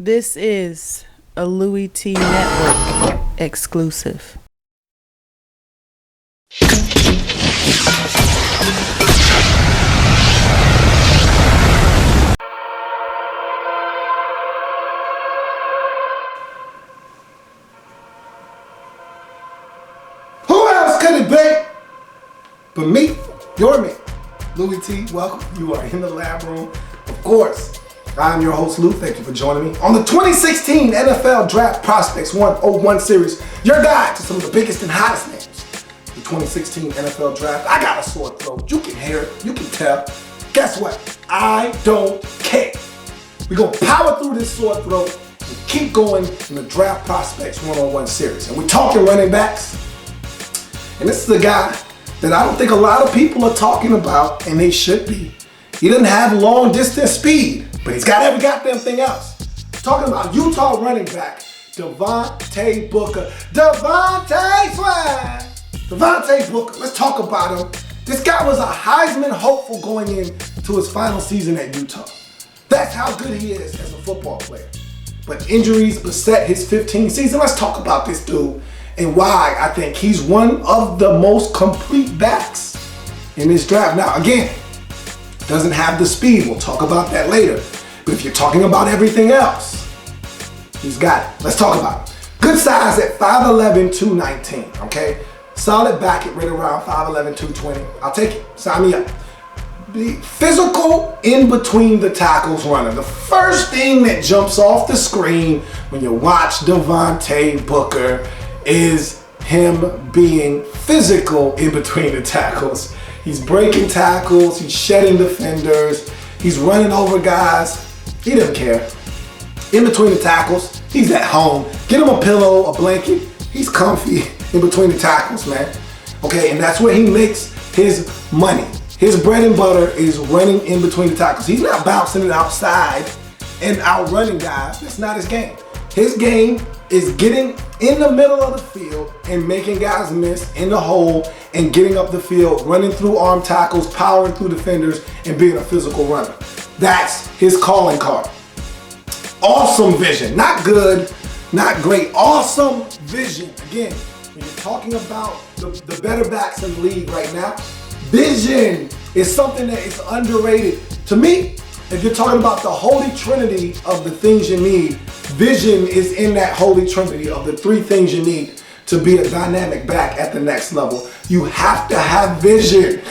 This is a Louie Tee Network exclusive. Who else could it be but me, your man, Louie Tee? Welcome. You are in the lab room. Of course, I'm your host, Lou. Thank you for joining me on the 2016 NFL Draft Prospects 101 series. Your guide to some of the biggest and hottest names. The 2016 NFL Draft. I got a sore throat. You can hear it. You can tell. Guess what? I don't care. We're going to power through this sore throat and keep going in the Draft Prospects 101 series. And we're talking running backs. And this is a guy that I don't think a lot of people are talking about, and they should be. He doesn't have long distance speed, but he's got every goddamn thing else. Talking about Utah running back, Devontae Booker. Devontae Swag! Devontae Booker, let's talk about him. This guy was a Heisman hopeful going into his final season at Utah. That's how good he is as a football player. But injuries beset his 15th season. Let's talk about this dude and why I think he's one of the most complete backs in this draft. Now, again, doesn't have the speed. We'll talk about that later. But if you're talking about everything else, he's got it. Let's talk about it. Good size at 5'11", 219, okay? Solid back at right around 5'11", 220. I'll take it. Sign me up. The physical in between the tackles runner. The first thing that jumps off the screen when you watch Devontae Booker is him being physical in between the tackles. He's breaking tackles, he's shedding defenders, he's running over guys. He doesn't care. In between the tackles, he's at home. Get him a pillow, a blanket. He's comfy in between the tackles, man. Okay, and that's where he makes his money. His bread and butter is running in between the tackles. He's not bouncing it outside and outrunning guys. That's not his game. His game is getting in the middle of the field and making guys miss in the hole and getting up the field, running through arm tackles, powering through defenders, and being a physical runner. That's his calling card. Awesome vision. Not good, not great. Awesome vision. Again, when you're talking about the better backs in the league right now, vision is something that is underrated. To me, if you're talking about the holy trinity of the things you need, vision is in that holy trinity of the three things you need to be a dynamic back at the next level. You have to have vision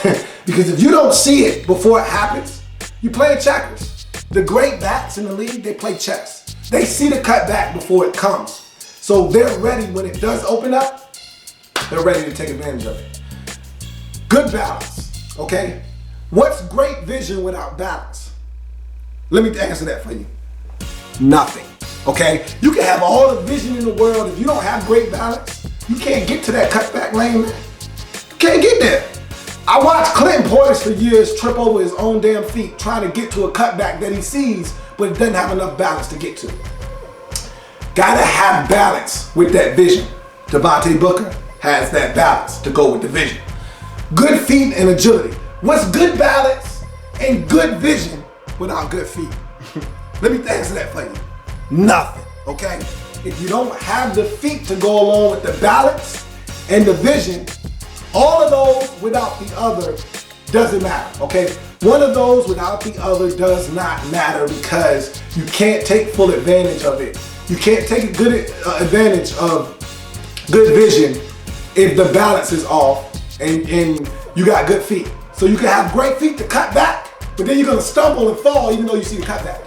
because if you don't see it before it happens, you play checkers. The great backs in the league, they play chess. They see the cutback before it comes. So they're ready when it does open up, they're ready to take advantage of it. Good balance, okay? What's great vision without balance? Let me answer that for you. Nothing, okay? You can have all the vision in the world. If you don't have great balance, you can't get to that cutback lane, man. You can't get there. I watched Clinton Portis for years trip over his own damn feet trying to get to a cutback that he sees, but doesn't have enough balance to get to. Gotta have balance with that vision. Devontae Booker has that balance to go with the vision. Good feet and agility. What's good balance and good vision without good feet? Let me answer that for you. Nothing, okay? If you don't have the feet to go along with the balance and the vision, all of those without the other doesn't matter, okay? One of those without the other does not matter because you can't take full advantage of it. You can't take good advantage of good vision if the balance is off and you got good feet. So you can have great feet to cut back, but then you're gonna stumble and fall even though you see the cutback.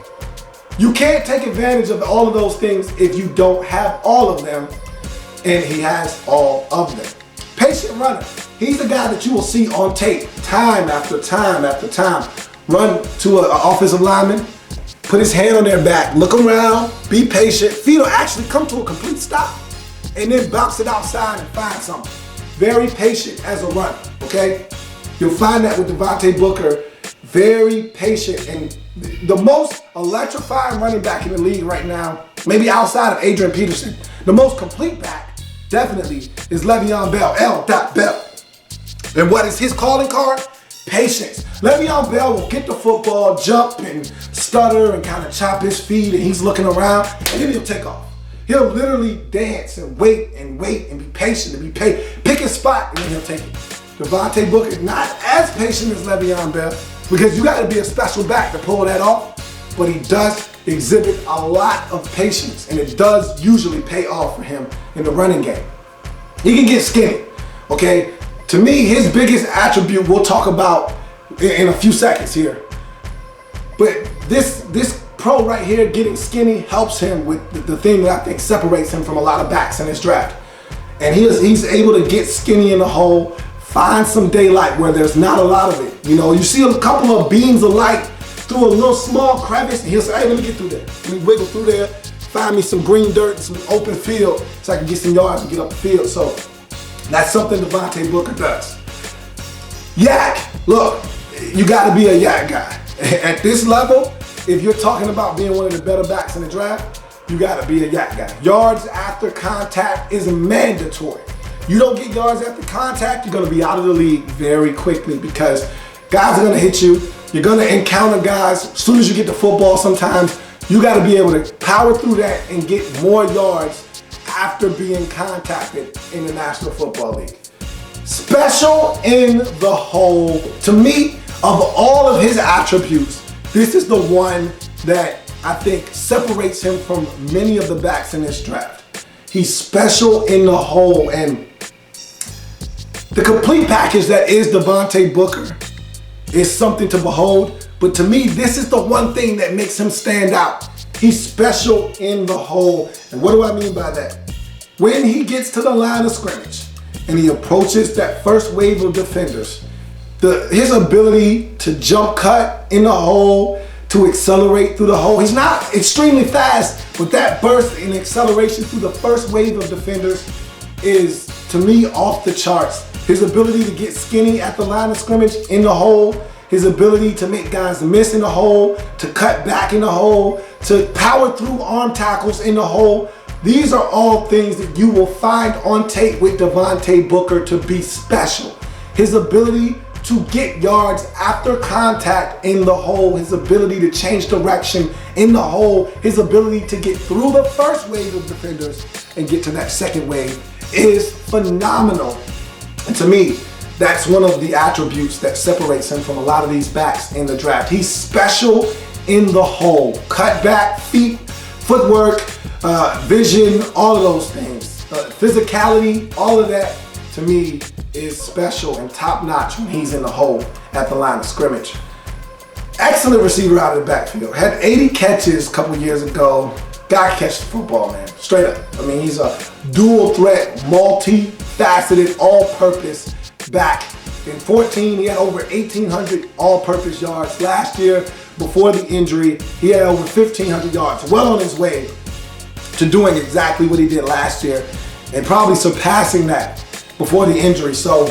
You can't take advantage of all of those things if you don't have all of them, and he has all of them. Patient runner. He's the guy that you will see on tape time after time after time. Run to an offensive lineman, put his hand on their back, look around, be patient, feet will actually come to a complete stop, and then bounce it outside and find something. Very patient as a runner, okay? You'll find that with Devontae Booker, very patient, and the most electrifying running back in the league right now, maybe outside of Adrian Peterson, the most complete back definitely is Le'Veon Bell, L.Bell. And what is his calling card? patience. Le'Veon Bell will get the football, jump and stutter and kind of chop his feet, and he's looking around, and then he'll take off. He'll literally dance and wait and be patient and pick his spot, and then he'll take it. Devontae Booker, not as patient as Le'Veon Bell, because you got to be a special back to pull that off, but he does exhibit a lot of patience, and it does usually pay off for him in the running game. He can get skinny, okay? To me, his biggest attribute we'll talk about in a few seconds here. But this pro right here getting skinny helps him with the thing that I think separates him from a lot of backs in his draft. And he's able to get skinny in the hole, find some daylight where there's not a lot of it. You know, you see a couple of beams of light through a little small crevice, and he'll say, hey, let me get through there. Let me wiggle through there, find me some green dirt, some open field, so I can get some yards and get up the field. So that's something Devontae Booker does. Yak, look, you gotta be a yak guy. At this level, if you're talking about being one of the better backs in the draft, you gotta be a yak guy. Yards after contact is mandatory. You don't get yards after contact, you're gonna be out of the league very quickly, because guys are gonna hit you. You're gonna encounter guys. As soon as you get the football, sometimes you gotta be able to power through that and get more yards after being contacted in the National Football League. Special in the hole. To me, of all of his attributes, this is the one that I think separates him from many of the backs in this draft. He's special in the hole, and the complete package that is Devontae Booker is something to behold. But to me, this is the one thing that makes him stand out. He's special in the hole. And what do I mean by that? When he gets to the line of scrimmage and he approaches that first wave of defenders, his ability to jump cut in the hole, to accelerate through the hole. He's not extremely fast, but that burst in acceleration through the first wave of defenders is, to me, off the charts. His ability to get skinny at the line of scrimmage in the hole, his ability to make guys miss in the hole, to cut back in the hole, to power through arm tackles in the hole. These are all things that you will find on tape with Devontae Booker to be special. His ability to get yards after contact in the hole, his ability to change direction in the hole, his ability to get through the first wave of defenders and get to that second wave is phenomenal. And to me, that's one of the attributes that separates him from a lot of these backs in the draft. He's special in the hole. Cut back, feet, footwork, vision, all of those things. Physicality, all of that, to me, is special and top-notch when he's in the hole at the line of scrimmage. Excellent receiver out of the backfield. Had 80 catches a couple years ago. Guy catch the football, man. Straight up. I mean, he's a dual threat, multi-faceted, all-purpose back. In 14, he had over 1,800 all-purpose yards. Last year, before the injury, he had over 1,500 yards. Well on his way to doing exactly what he did last year and probably surpassing that before the injury. So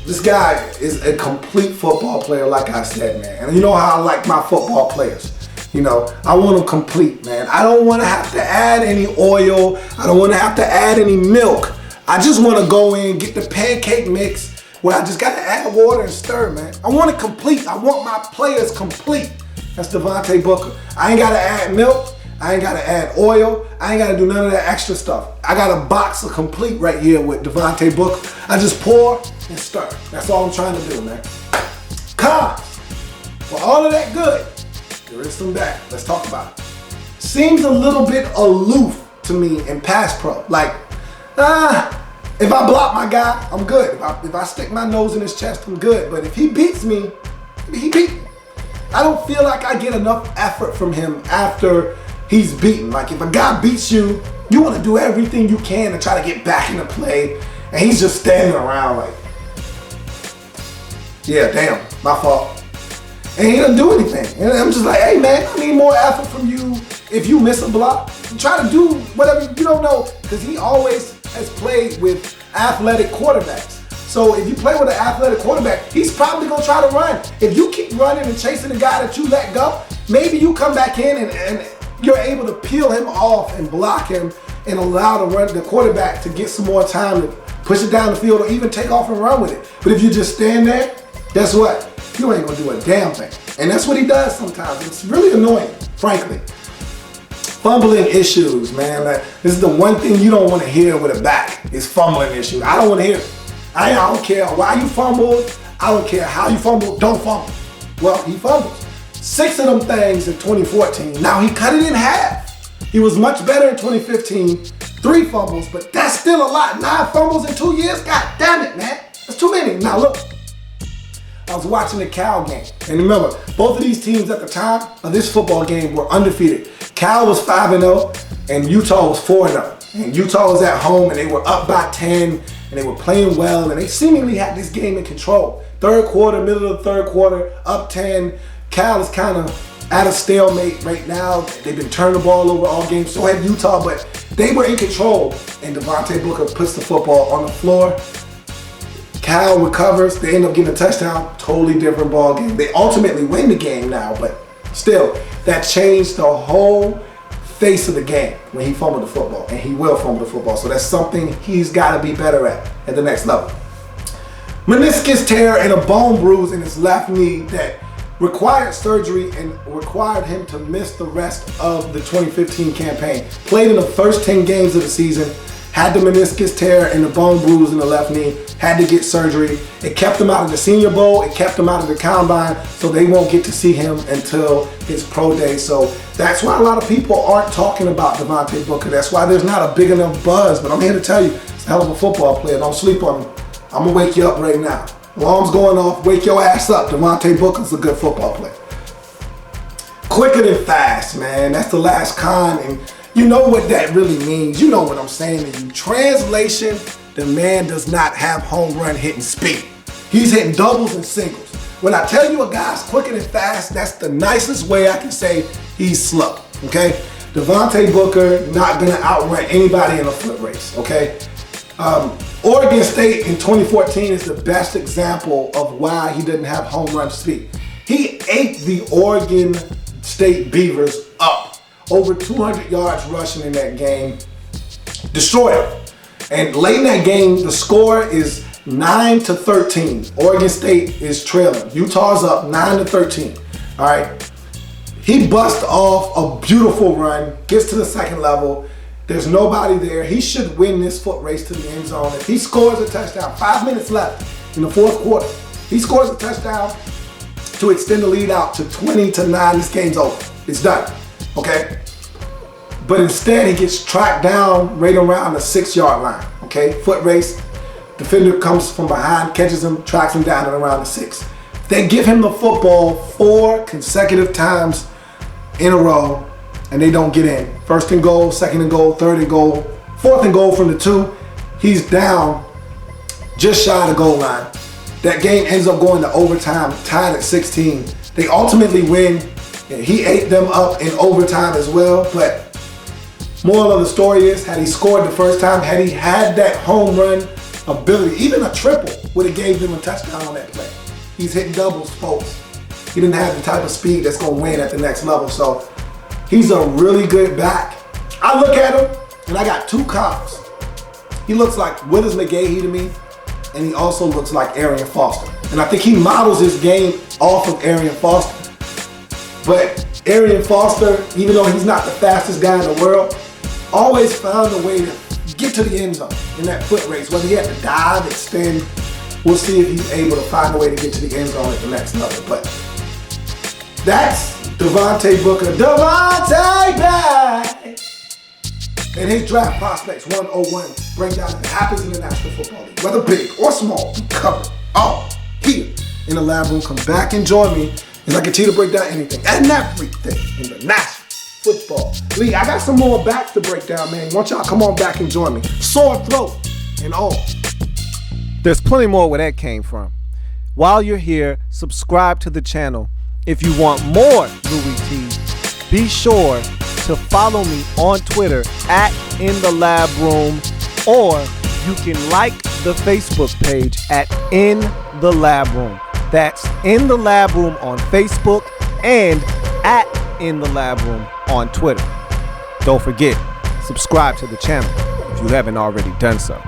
this guy is a complete football player, like I said, man. And you know how I like my football players. You know, I want them complete, man. I don't want to have to add any oil. I don't want to have to add any milk. I just want to go in, get the pancake mix where I just got to add water and stir, man. I want it complete. I want my players complete. That's Devontae Booker. I ain't got to add milk. I ain't got to add oil. I ain't got to do none of that extra stuff. I got a box of complete right here with Devontae Booker. I just pour and stir. That's all I'm trying to do, man. Cons. For all of that good, there is some bad. Let's talk about it. Seems a little bit aloof to me in pass pro. Like, if I block my guy, I'm good. If I stick my nose in his chest, I'm good. But if he beats me, he beat me. I don't feel like I get enough effort from him after he's beaten. Like, if a guy beats you, you want to do everything you can to try to get back into play. And he's just standing around like, yeah, damn, my fault. And he doesn't do anything. And I'm just like, hey man, I need more effort from you if you miss a block. Try to do whatever you don't know, because he always has played with athletic quarterbacks. So if you play with an athletic quarterback, he's probably gonna try to run. If you keep running and chasing the guy that you let go, maybe you come back in and you're able to peel him off and block him and allow the quarterback to get some more time to push it down the field or even take off and run with it. But if you just stand there, guess what? You ain't gonna do a damn thing. And that's what he does sometimes. It's really annoying, frankly. Fumbling issues, man. Like, this is the one thing you don't want to hear with a back is fumbling issues. I don't want to hear it. I don't care why you fumbled. I don't care how you fumbled. Don't fumble. Well, he fumbles. 6 of them things in 2014. Now he cut it in half. He was much better in 2015. 3 fumbles, but that's still a lot. 9 fumbles in 2 years? God damn it, man. That's too many. Now look, I was watching the Cal game. And remember, both of these teams at the time of this football game were undefeated. Cal was 5-0 and Utah was 4-0. And Utah was at home and they were up by 10 and they were playing well and they seemingly had this game in control. Third quarter, middle of the third quarter, up 10. Cal is kind of at a stalemate right now. They've been turning the ball over all game. So had Utah, but they were in control. And Devontae Booker puts the football on the floor. Cal recovers. They end up getting a touchdown. Totally different ball game. They ultimately win the game now, but still, that changed the whole face of the game when he fumbled the football, and he will fumble the football. So that's something he's got to be better at the next level. Meniscus tear and a bone bruise in his left knee that required surgery and required him to miss the rest of the 2015 campaign. Played in the first 10 games of the season, had the meniscus tear and the bone bruise in the left knee, had to get surgery. It kept him out of the Senior Bowl, it kept him out of the Combine, so they won't get to see him until his pro day. So that's why a lot of people aren't talking about Devontae Booker. That's why there's not a big enough buzz, but I'm here to tell you, it's a hell of a football player. Don't sleep on him. I'm gonna wake you up right now. Alarm's going off, wake your ass up. Devontae Booker's a good football player. Quicker than fast, man. That's the last con, and you know what that really means. You know what I'm saying to you. Translation, the man does not have home run hitting speed. He's hitting doubles and singles. When I tell you a guy's quicker than fast, that's the nicest way I can say he's slow, okay? Devontae Booker not gonna outrun anybody in a foot race, okay? Oregon State in 2014 is the best example of why he didn't have home run speed. He ate the Oregon State Beavers up. Over 200 yards rushing in that game. Destroyed them. And late in that game, the score is 9-13. Oregon State is trailing. Utah's up 9-13. All right. He busts off a beautiful run, gets to the second level. There's nobody there. He should win this foot race to the end zone. If he scores a touchdown, 5 minutes left in the fourth quarter, he scores a touchdown to extend the lead out to 20-9. This game's over. It's done. Okay? But instead, he gets tracked down right around the 6-yard line. Okay? Foot race. Defender comes from behind, catches him, tracks him down at around the 6. They give him the football 4 consecutive times in a row, and they don't get in. First and goal, second and goal, third and goal, fourth and goal from the 2. He's down just shy of the goal line. That game ends up going to overtime, tied at 16. They ultimately win. And he ate them up in overtime as well. But moral of the story is, had he scored the first time, had he had that home run ability, even a triple would have gave them a touchdown on that play. He's hitting doubles, folks. He didn't have the type of speed that's going to win at the next level. So he's a really good back. I look at him, and I got 2 comps. He looks like Willis McGahee to me, and he also looks like Arian Foster. And I think he models his game off of Arian Foster. But Arian Foster, even though he's not the fastest guy in the world, always found a way to get to the end zone in that foot race. Whether he had to dive, extend, we'll see if he's able to find a way to get to the end zone at the next level. But that's Devontae Booker. Devontae back! And his draft prospects 101 breakdown that happens in the National Football League. Whether big or small, we cover it all here in the lab room. Come back and join me as I continue to break down anything and everything in the National Football League. I got some more backs to break down, man. Why don't y'all come on back and join me? Sore throat and all. There's plenty more where that came from. While you're here, subscribe to the channel. If you want more Louie Tee, be sure to follow me on Twitter at InTheLabRoom, or you can like the Facebook page at In The Lab Room. That's In The Lab Room on Facebook and at In The Lab Room on Twitter. Don't forget, subscribe to the channel if you haven't already done so.